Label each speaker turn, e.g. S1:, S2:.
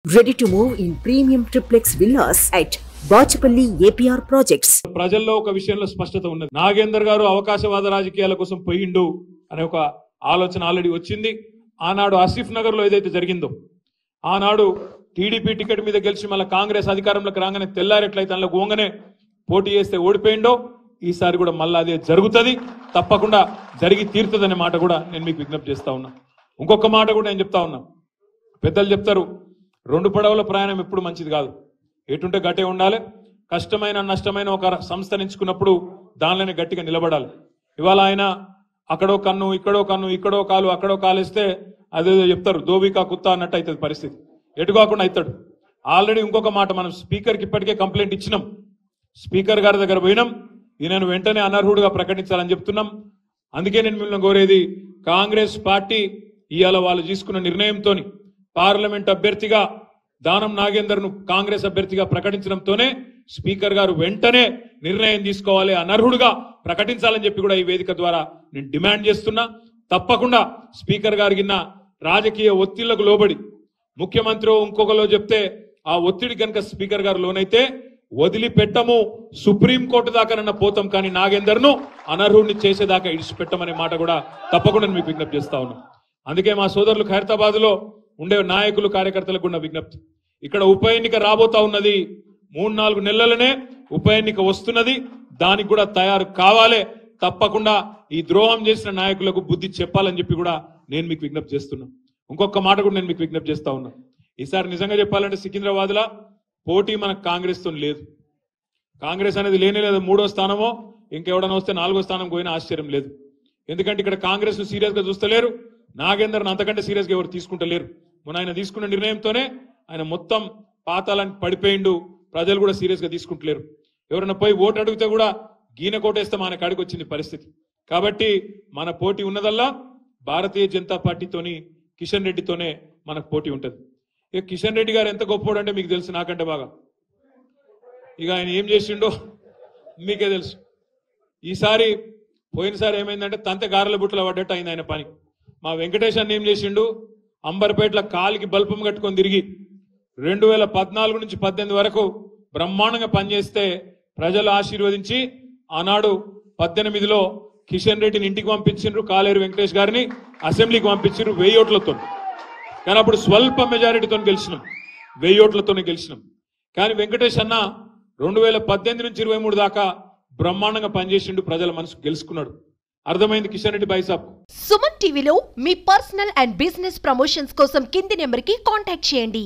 S1: Ready to move in premium triplex villas at Bachapalli APR projects.
S2: ప్రజల్లో ఒక విషయంలో స్పష్టత ఉన్నది. నాగేందర్ గారు అవకాశవాద రాజకీయాల కోసం పోయిండు అనే ఒక ఆలోచన ఆల్రెడీ వచ్చింది. ఆనాడు ఆసిఫ్ నగర్ లో ఏదైతే జరిగిందో ఆనాడు టీడీపీ టికెట్ మీద గెలిచి మళ్ళీ కాంగ్రెస్ అధికారంలోకి రాగానే తెల్లారెట్లయితే అందులో గోంగనే పోటీ చేస్తే ఓడిపోయిండో ఈసారి కూడా మళ్ళీ అదే జరుగుతుంది, తప్పకుండా జరిగి తీరుతుందనే మాట కూడా నేను మీకు విజ్ఞప్తి చేస్తా ఉన్నా. ఇంకొక మాట కూడా నేను చెప్తా ఉన్నా. పెద్దలు చెప్తారు, రెండు పడవల ప్రయాణం ఎప్పుడు మంచిది కాదు, ఎటుంటే గట్టే ఉండాలి. కష్టమైన నష్టమైన ఒక సంస్థ ఎంచుకున్నప్పుడు దానిలోనే గట్టిగా నిలబడాలి. ఇవాళ ఆయన అక్కడో కన్ను ఇక్కడో కన్ను ఇక్కడో కాలు అక్కడో కాలేస్తే అదేదో చెప్తారు దోబికా కుత్తా అన్నట్టు అవుతుంది పరిస్థితి, ఎటు కాకుండా అవుతాడు. ఆల్రెడీ ఇంకొక మాట, మనం స్పీకర్కి ఇప్పటికే కంప్లైంట్ ఇచ్చినాం, స్పీకర్ గారి దగ్గర పోయినాం, ఈయనను వెంటనే అనర్హుడుగా ప్రకటించాలని చెప్తున్నాం. అందుకే నేను మిమ్మల్ని కోరేది, కాంగ్రెస్ పార్టీ ఇవాళ వాళ్ళు తీసుకున్న నిర్ణయంతో పార్లమెంట్ అభ్యర్థిగా దానం నాగేందర్ ను కాంగ్రెస్ అభ్యర్థిగా ప్రకటించడంతోనే స్పీకర్ గారు వెంటనే నిర్ణయం తీసుకోవాలి, అనర్హుడుగా ప్రకటించాలని చెప్పి కూడా ఈ వేదిక ద్వారా నేను డిమాండ్ చేస్తున్నా. తప్పకుండా స్పీకర్ గారికి రాజకీయ ఒత్తిళ్లకు లోబడి ముఖ్యమంత్రి ఇంకొకలో చెప్తే ఆ ఒత్తిడి కనుక స్పీకర్ గారు లోనైతే వదిలిపెట్టము, సుప్రీంకోర్టు దాకానన్నా పోతాం, కానీ నాగేందర్ ను అనర్హుడిని చేసేదాకా ఇడిచిపెట్టమనే మాట కూడా తప్పకుండా మీకు విజ్ఞప్తి చేస్తా ఉన్నాం. అందుకే మా సోదరులు ఖైరతాబాద్ లో ఉండే నాయకులు కార్యకర్తలకు ఉన్న విజ్ఞప్తి, ఇక్కడ ఉప ఎన్నిక రాబోతా ఉన్నది, 3-4 నెలలనే ఉప ఎన్నిక వస్తున్నది, దానికి కూడా తయారు కావాలి. తప్పకుండా ఈ ద్రోహం చేసిన నాయకులకు బుద్ధి చెప్పాలని చెప్పి కూడా నేను మీకు విజ్ఞప్తి చేస్తున్నా. ఇంకొక మాట కూడా నేను మీకు విజ్ఞప్తి చేస్తా ఉన్నా. ఈసారి నిజంగా చెప్పాలంటే సికింద్రాబాద్ లా పోటీ మనకు కాంగ్రెస్ తో లేదు. కాంగ్రెస్ అనేది లేనే లేదు. 3వ స్థానమో ఇంకెవడన్నా వస్తే 4వ స్థానం పోయినా ఆశ్చర్యం లేదు. ఎందుకంటే ఇక్కడ కాంగ్రెస్ ను సీరియస్ గా చూస్తలేరు, నాగేందర్ అంతకంటే సీరియస్ గా ఎవరు తీసుకుంటలేరు. మొన్న ఆయన తీసుకున్న నిర్ణయంతోనే ఆయన మొత్తం పాతాలని పడిపోయిండు, ప్రజలు కూడా సీరియస్ గా తీసుకుంటలేరు. ఎవరైనా పోయి ఓటు అడిగితే కూడా గీన కోటేస్తే మన కాడికి వచ్చింది పరిస్థితి. కాబట్టి మన పోటీ ఉన్నదల్లా భారతీయ జనతా పార్టీతోని కిషన్ రెడ్డితోనే మనకు పోటీ ఉంటుంది. ఇక కిషన్ రెడ్డి గారు ఎంత గొప్పోడు అంటే మీకు తెలుసు, నాకంటే బాగా. ఇక ఆయన ఏం చేసిండో మీకే తెలుసు. ఈసారి పోయినసారి ఏమైందంటే తంతె గారెల బుట్టలో పడ్డట్టు అయింది ఆయన పని. మా వెంకటేష్ అన్న ఏం చేసిండు, అంబర్పేటలో కాలికి బల్పం కట్టుకొని తిరిగి 2014 నుంచి 18 వరకు బ్రహ్మాండంగా పనిచేస్తే ప్రజలు ఆశీర్వదించి ఆనాడు 18లో కిషన్ రెడ్డిని ఇంటికి పంపించిండ్రు, కాలేరు వెంకటేష్ గారిని అసెంబ్లీకి పంపించిండ్రు 1000 ఓట్లతో. కానీ అప్పుడు స్వల్ప మెజారిటీతో గెలిచినాం, 1000 ఓట్లతోనే గెలిచినాం. కానీ వెంకటేష్ అన్న 2018 నుంచి 23 దాకా బ్రహ్మాండంగా పనిచేసిండు, ప్రజల మనసు గెలుచుకున్నాడు. అర్థమైంది కిషన్ రెడ్డి భాయ్ సాబ్.
S3: సుమన్ టీవీలో మీ పర్సనల్ అండ్ బిజినెస్ ప్రమోషన్స్ కోసం కింది నెంబర్కి కాంటాక్ట్ చేయండి.